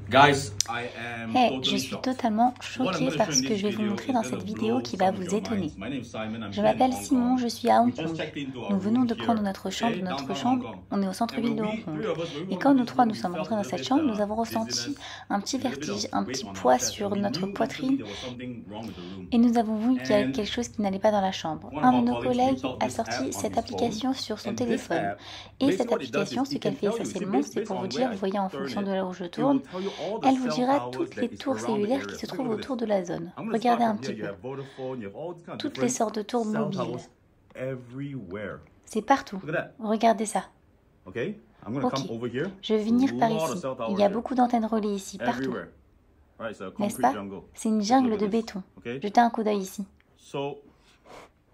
Hey, je suis totalement choquée par ce que je vais vous montrer dans cette vidéo qui va vous étonner. Je m'appelle Simon, je suis à Hong Kong. Nous venons de prendre notre chambre. On est au centre-ville de Hong Kong. Et quand nous trois nous sommes rentrés dans cette chambre, nous avons ressenti un petit vertige, un petit poids sur notre poitrine. Et nous avons vu qu'il y avait quelque chose qui n'allait pas dans la chambre. Un de nos collègues a sorti cette application sur son téléphone. Et cette application, ce qu'elle fait essentiellement, c'est pour vous dire, vous voyez en fonction de là où je tourne, elle vous dira toutes les tours cellulaires qui se trouvent autour de la zone. Regardez un petit peu. Toutes les sortes de tours mobiles. C'est partout. Regardez ça. Ok, je vais venir par ici. Il y a beaucoup d'antennes relais ici, partout. N'est-ce pas? C'est une jungle de béton. Jetez un coup d'œil ici.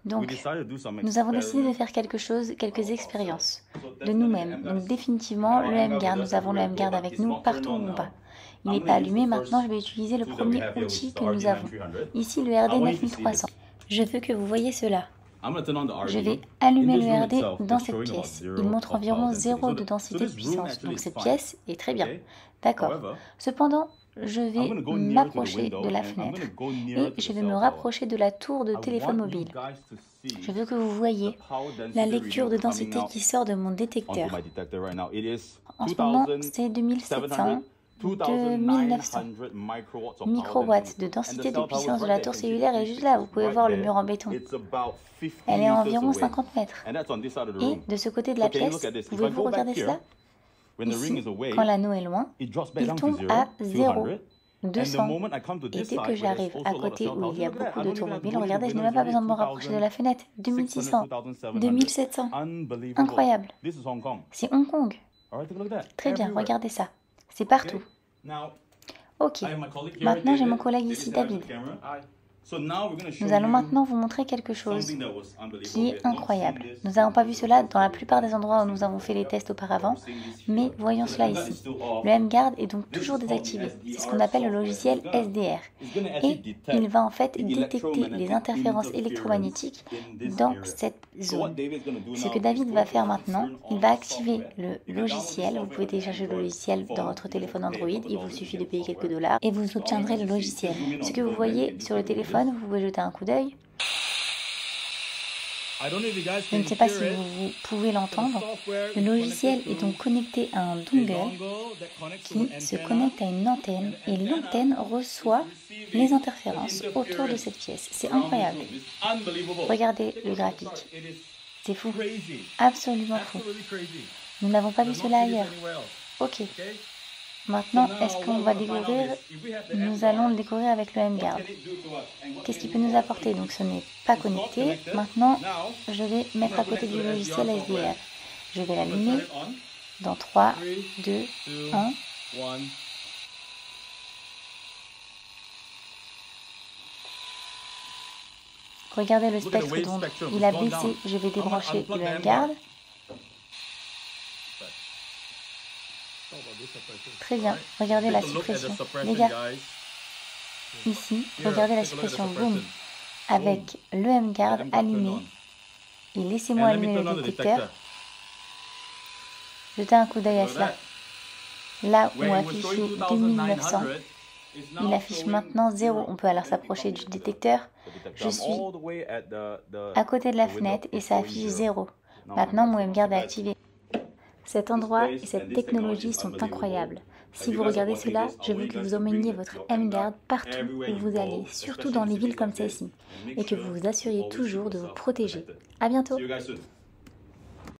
Donc, nous avons décidé de faire quelque chose, quelques expériences de nous-mêmes. Donc, définitivement, le M-Guard, nous avons le M-Guard avec nous partout où on va. Il n'est pas allumé, maintenant je vais utiliser le premier outil que nous avons. Ici, le RD 9300. Je veux que vous voyez cela. Je vais allumer le RD dans cette pièce. Il montre environ 0 de densité de puissance, donc cette pièce est très bien. D'accord. Cependant, je vais m'approcher de la fenêtre et je vais me rapprocher de la tour de téléphone mobile. Je veux que vous voyez la lecture de densité qui sort de mon détecteur. En ce moment, c'est 2700. 2900 microwatts de densité de puissance de la tour cellulaire est juste là, vous pouvez voir le mur en béton. Elle est à environ 50 mètres. Et de ce côté de la pièce, pouvez-vous regarder cela? Ici, quand l'anneau est loin, il tombe à 0, 200. Et dès que j'arrive à côté où il y a beaucoup de tours mobiles, regardez, je n'ai même pas besoin de me rapprocher de la fenêtre. 2600, 2700. Incroyable. C'est Hong Kong. Très bien, regardez ça. C'est partout. Ok, maintenant j'ai mon collègue ici, David. Nous allons maintenant vous montrer quelque chose qui est incroyable. Nous n'avons pas vu cela dans la plupart des endroits où nous avons fait les tests auparavant, mais voyons cela ici. Le M-Guard est donc toujours désactivé. C'est ce qu'on appelle le logiciel SDR. Et il va en fait détecter les interférences électromagnétiques dans cette zone. Ce que David va faire maintenant, il va activer le logiciel. Vous pouvez télécharger le logiciel dans votre téléphone Android. Il vous suffit de payer quelques dollars et vous obtiendrez le logiciel. Ce que vous voyez sur le téléphone, vous pouvez jeter un coup d'œil. Je ne sais pas si vous pouvez l'entendre. Le logiciel est donc connecté à un dongle qui se connecte à une antenne et l'antenne reçoit les interférences autour de cette pièce. C'est incroyable. Regardez le graphique. C'est fou. Absolument fou. Nous n'avons pas vu cela ailleurs. Ok. Maintenant, est-ce qu'on va découvrir? Nous allons le découvrir avec le M-Guard. Qu'est-ce qu'il peut nous apporter? Donc ce n'est pas connecté. Maintenant, je vais mettre à côté du logiciel SDR. Je vais l'allumer dans 3, 2, 1. Regardez le spectre d'onde. Il a baissé. Je vais débrancher le M-Guard. Très bien, regardez la suppression. Les gars, ici, regardez la suppression, boum, avec le M-Guard allumé. Et laissez-moi allumer le détecteur. Jetez un coup d'œil à cela. Là où affiché 2900, il affiche maintenant 0. On peut alors s'approcher du détecteur. Je suis à côté de la fenêtre et ça affiche 0. Maintenant, mon M-Guard est activé. Cet endroit et cette technologie sont incroyables. Si vous regardez cela, je veux que vous emmeniez votre M-Guard partout où vous allez, surtout dans les villes comme celle-ci, et que vous vous assuriez toujours de vous protéger. À bientôt!